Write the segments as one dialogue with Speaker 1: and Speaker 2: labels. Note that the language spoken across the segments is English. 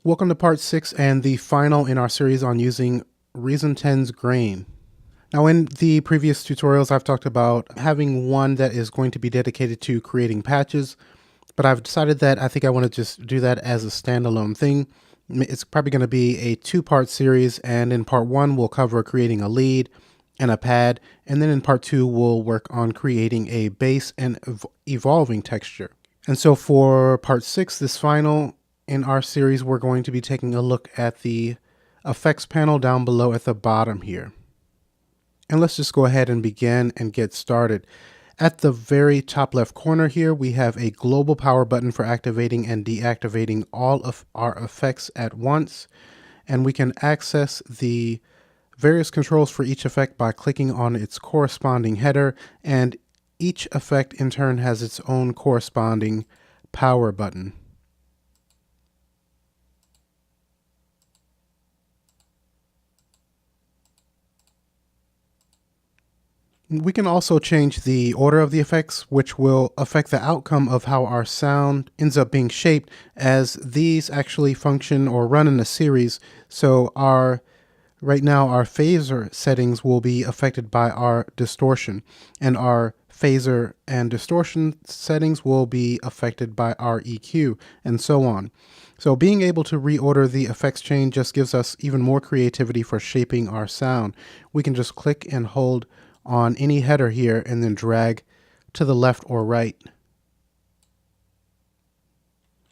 Speaker 1: Welcome to part 6 and the final in our series on using Reason 10's Grain. Now in the previous tutorials I've talked about having one that is going to be dedicated to creating patches, but I've decided that I think I want to just do that as a standalone thing. It's probably going to be a two-part series, and in part 1 we'll cover creating a lead and a pad, and then in part 2 we'll work on creating a bass and evolving texture. And so for part 6, this final in our series, we're going to be taking a look at the effects panel down below at the bottom here. And let's just go ahead and begin and get started. At the very top left corner here, we have a global power button for activating and deactivating all of our effects at once. And we can access the various controls for each effect by clicking on its corresponding header, and each effect in turn has its own corresponding power button. We can also change the order of the effects, which will affect the outcome of how our sound ends up being shaped, as these actually function or run in a series. So right now our phaser settings will be affected by our distortion, and our phaser and distortion settings will be affected by our EQ, and so on. So being able to reorder the effects chain just gives us even more creativity for shaping our sound. We can just click and hold on any header here and then drag to the left or right.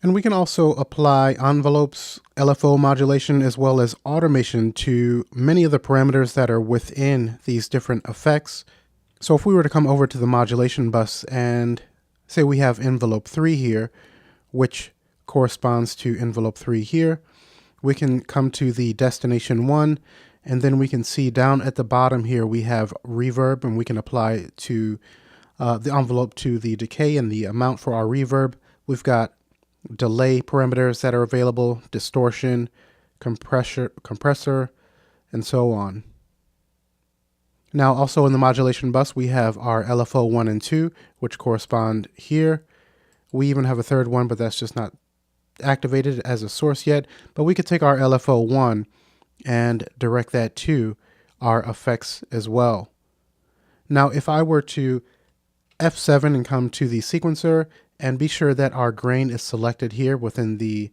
Speaker 1: And we can also apply envelopes, LFO modulation, as well as automation to many of the parameters that are within these different effects. So if we were to come over to the modulation bus and say we have envelope 3 here, which corresponds to envelope 3 here, we can come to the destination 1, and then we can see down at the bottom here we have reverb, and we can apply to the envelope to the decay and the amount for our reverb. We've got delay parameters that are available, distortion, compressor, and so on. Now also in the modulation bus we have our LFO 1 and 2, which correspond here. We even have a third one, but that's just not activated as a source yet. But we could take our LFO 1 and direct that to our effects as well. Now if I were to F7 and come to the sequencer and be sure that our grain is selected here within the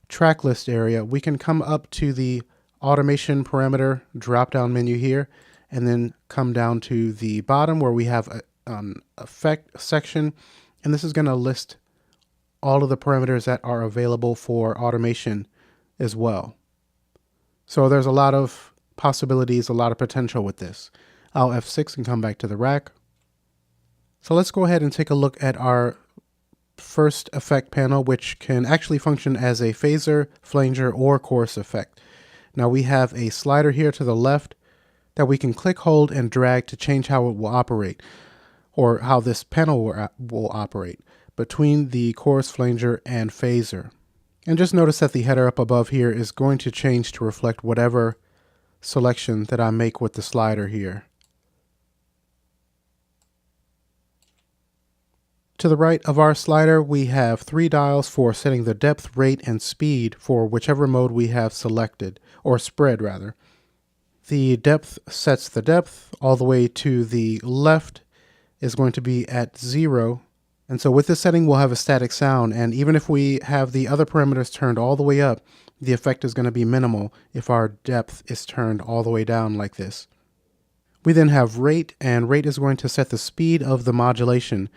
Speaker 1: track list area, we can come up to the automation parameter drop down menu here and then come down to the bottom where we have an effect section, and this is going to list all of the parameters that are available for automation as well. So there's a lot of possibilities, a lot of potential with this. I'll F6 and come back to the rack. So let's go ahead and take a look at our first effect panel, which can actually function as a phaser, flanger, or chorus effect. Now we have a slider here to the left that we can click, hold, and drag to change how it will operate, or how this panel will operate between the chorus, flanger, and phaser. And just notice that the header up above here is going to change to reflect whatever selection that I make with the slider here. To the right of our slider, we have 3 dials for setting the depth, rate, and speed for whichever mode we have selected, or spread rather. The depth sets the depth. All the way to the left is going to be at 0. And so with this setting, we'll have a static sound, and even if we have the other parameters turned all the way up, the effect is going to be minimal if our depth is turned all the way down like this. We then have rate, and rate is going to set the speed of the modulation,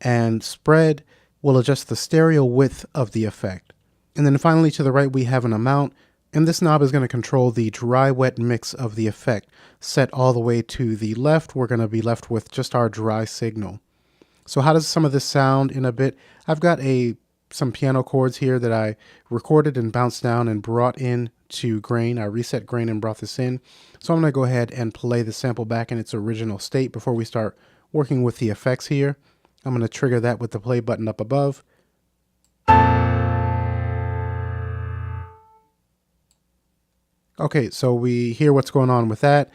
Speaker 1: and spread will adjust the stereo width of the effect. And then finally to the right we have an amount, and this knob is going to control the dry-wet mix of the effect. Set all the way to the left, we're going to be left with just our dry signal. So how does some of this sound in a bit? I've got some piano chords here that I recorded and bounced down and brought in to Grain. I reset Grain and brought this in. So I'm going to go ahead and play the sample back in its original state before we start working with the effects here. I'm going to trigger that with the play button up above. Okay, so we hear what's going on with that.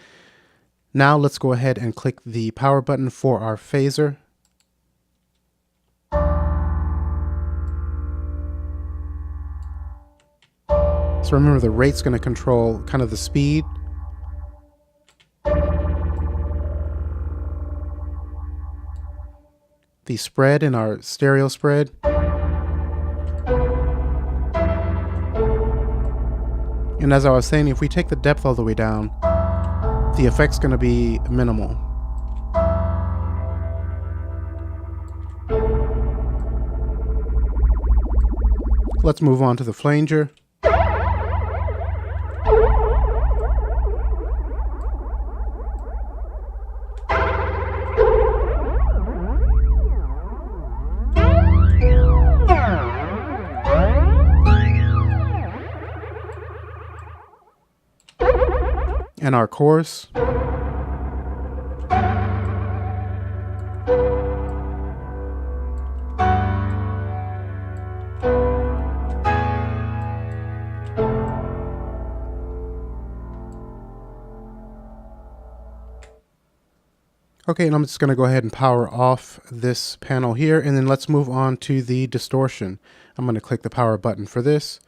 Speaker 1: Now let's go ahead and click the power button for our phaser. So remember, the rate's going to control kind of the speed. The spread in our stereo spread. And as I was saying, if we take the depth all the way down, the effect's going to be minimal. Let's move on to the flanger. And our chorus. Okay, and I'm just going to go ahead and power off this panel here, and then let's move on to the distortion. I'm going to click the power button for this.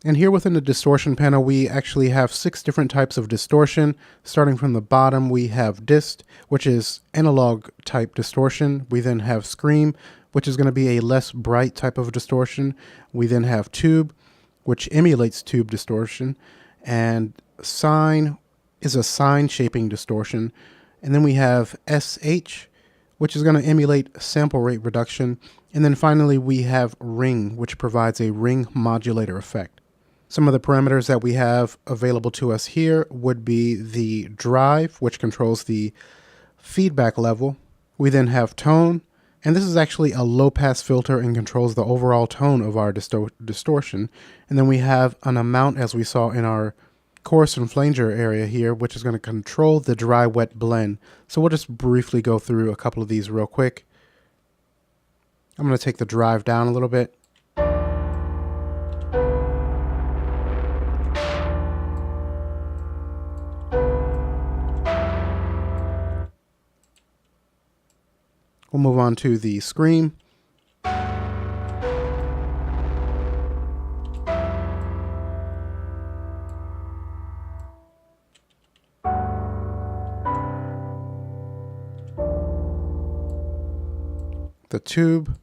Speaker 1: And here within the distortion panel, we actually have 6 different types of distortion. Starting from the bottom, we have dist, which is analog type distortion. We then have scream, which is going to be a less bright type of distortion. We then have tube, which emulates tube distortion. And sine is a sine shaping distortion. And then we have SH, which is going to emulate sample rate reduction. And then finally, we have ring, which provides a ring modulator effect. Some of the parameters that we have available to us here would be the drive, which controls the feedback level. We then have tone, and this is actually a low-pass filter and controls the overall tone of our distortion. And then we have an amount, as we saw in our chorus and flanger area here, which is going to control the dry-wet blend. So we'll just briefly go through a couple of these real quick. I'm going to take the drive down a little bit. We'll move on to the scream. The tube.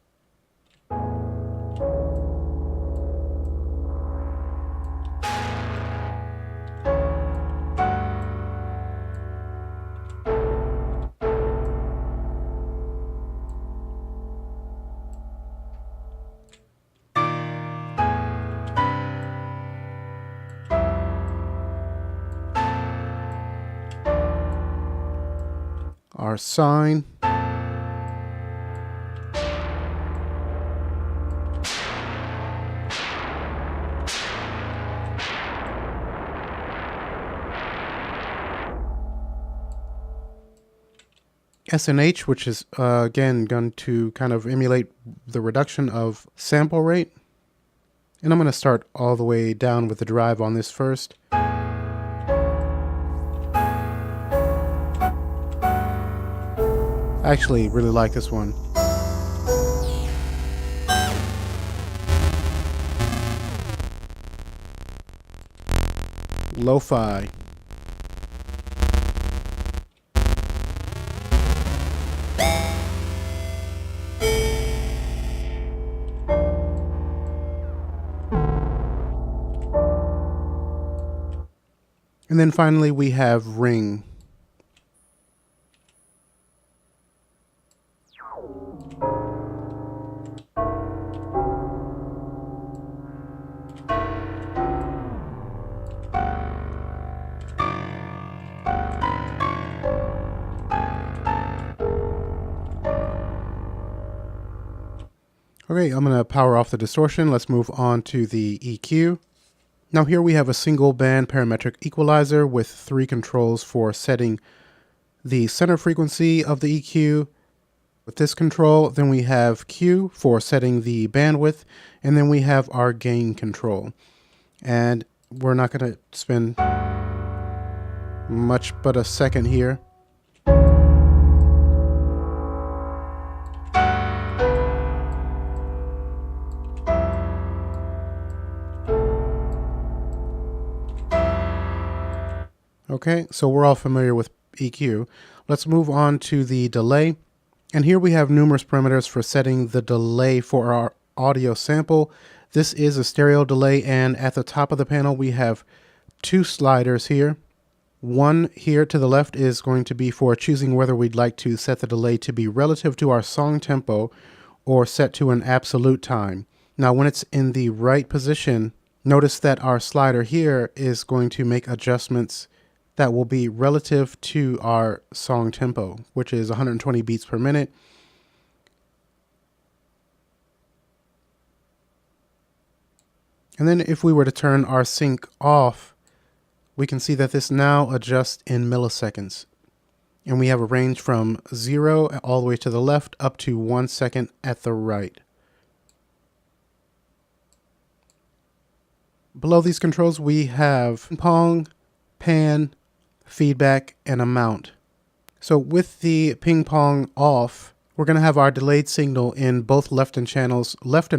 Speaker 1: Our sine. SNH, which is again going to kind of emulate the reduction of sample rate. And I'm going to start all the way down with the drive on this first. I actually really like this one. Lo-fi. And then finally we have ring. Okay, I'm going to power off the distortion. Let's move on to the EQ. Now here we have a single band parametric equalizer with 3 controls for setting the center frequency of the EQ. With this control, then we have Q for setting the bandwidth, and then we have our gain control. And we're not going to spend much but a second here. Okay, so we're all familiar with EQ. Let's move on to the delay. And here we have numerous parameters for setting the delay for our audio sample. This is a stereo delay, and at the top of the panel we have two sliders here. One here to the left is going to be for choosing whether we'd like to set the delay to be relative to our song tempo or set to an absolute time. Now when it's in the right position, notice that our slider here is going to make adjustments that will be relative to our song tempo, which is 120 beats per minute. And then if we were to turn our sync off, we can see that this now adjusts in milliseconds. And we have a range from 0 all the way to the left up to 1 second at the right. Below these controls, we have ping-pong, pan, feedback, and amount. So with the ping-pong off, we're going to have our delayed signal in both left and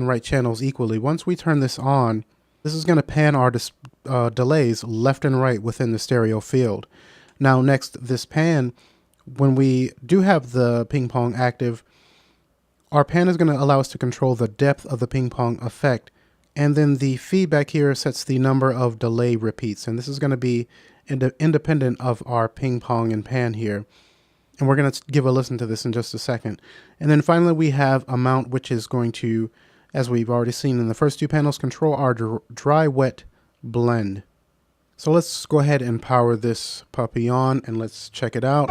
Speaker 1: right channels equally. Once we turn this on, this is going to pan our delays left and right within the stereo field. Now next, this pan, when we do have the ping-pong active, our pan is going to allow us to control the depth of the ping-pong effect. And then the feedback here sets the number of delay repeats. And this is going to be independent of our ping pong and pan here. And we're going to give a listen to this in just a second. And then finally we have amount, which is going to, as we've already seen in the first two panels, control our dry wet blend. So let's go ahead and power this puppy on and let's check it out.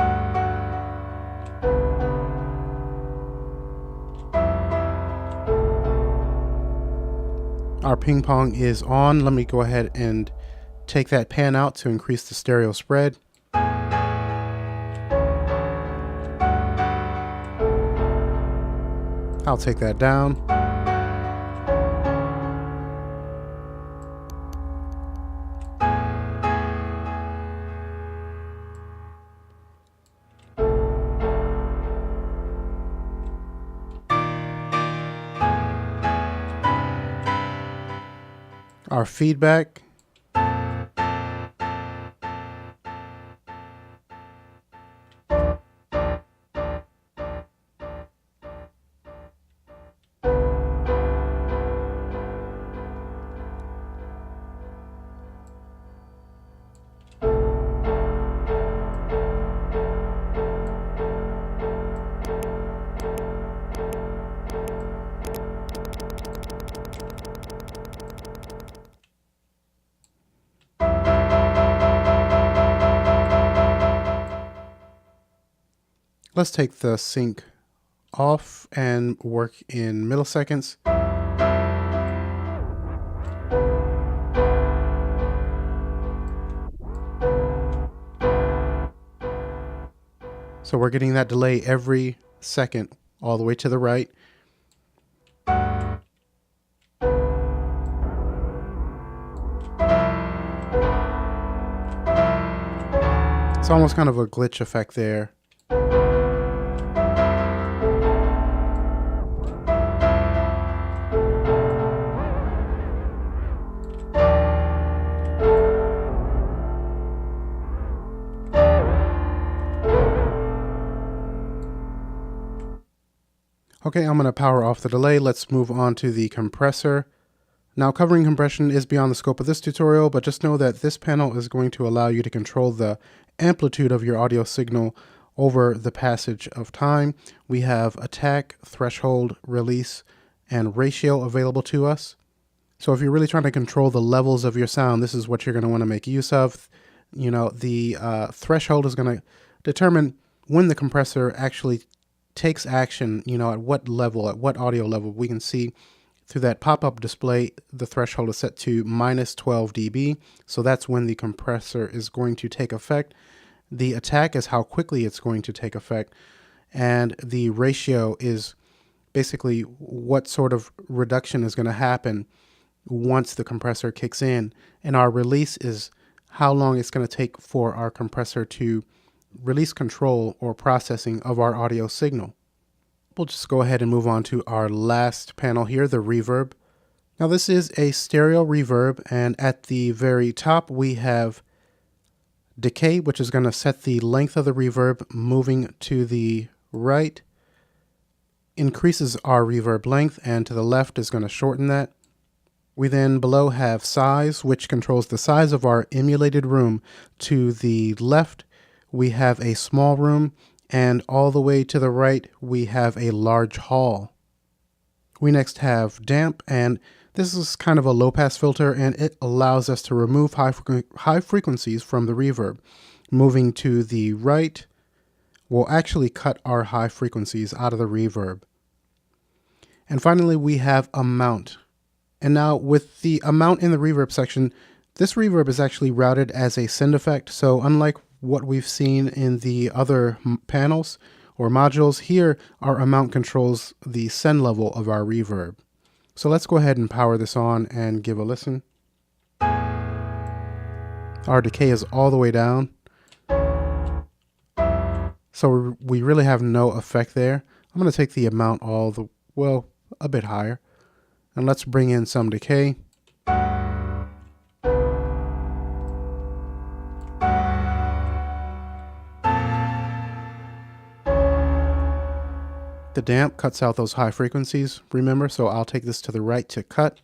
Speaker 1: Our ping pong is on. Let me go ahead and take that pan out to increase the stereo spread. I'll take that down. Our feedback. Let's take the sync off and work in milliseconds. So we're getting that delay every second all the way to the right. It's almost kind of a glitch effect there. Okay, I'm going to power off the delay. Let's move on to the compressor. Now, covering compression is beyond the scope of this tutorial, but just know that this panel is going to allow you to control the amplitude of your audio signal over the passage of time. We have attack, threshold, release, and ratio available to us. So if you're really trying to control the levels of your sound, this is what you're going to want to make use of. You know, the threshold is going to determine when the compressor actually takes action, you know, at what level, at what audio level. We can see through that pop-up display, the threshold is set to -12 dB. So that's when the compressor is going to take effect. The attack is how quickly it's going to take effect. And the ratio is basically what sort of reduction is going to happen once the compressor kicks in. And our release is how long it's going to take for our compressor to release control or processing of our audio signal. We'll just go ahead and move on to our last panel here, the reverb. Now this is a stereo reverb, and at the very top we have decay, which is going to set the length of the reverb moving to the right, increases our reverb length, and to the left is going to shorten that. We then below have size, which controls the size of our emulated room. To the left, we have a small room, and all the way to the right, we have a large hall. We next have damp, and this is kind of a low-pass filter, and it allows us to remove high frequencies from the reverb. Moving to the right will actually cut our high frequencies out of the reverb. And finally, we have amount. And now with the amount in the reverb section, this reverb is actually routed as a send effect. So unlike what we've seen in the other panels or modules, here our amount controls the send level of our reverb. So let's go ahead and power this on and give a listen. Our decay is all the way down. So we really have no effect there. I'm going to take the amount a bit higher. And let's bring in some decay. The damp cuts out those high frequencies, remember, so I'll take this to the right to cut.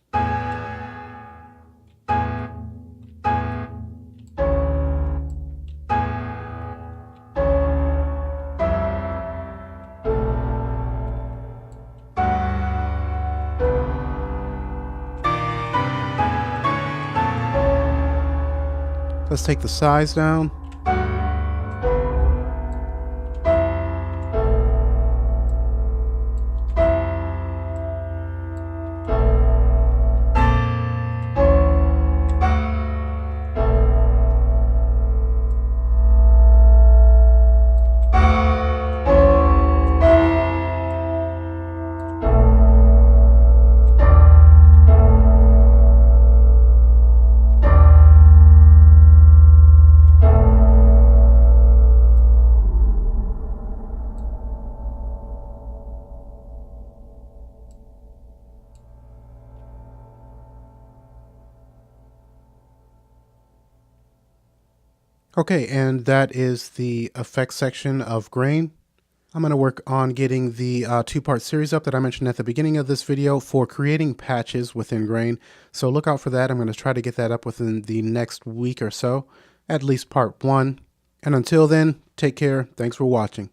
Speaker 1: Let's take the size down. Okay, and that is the effects section of Grain. I'm going to work on getting the two-part series up that I mentioned at the beginning of this video for creating patches within Grain. So look out for that. I'm going to try to get that up within the next week or so, at least part 1. And until then, take care. Thanks for watching.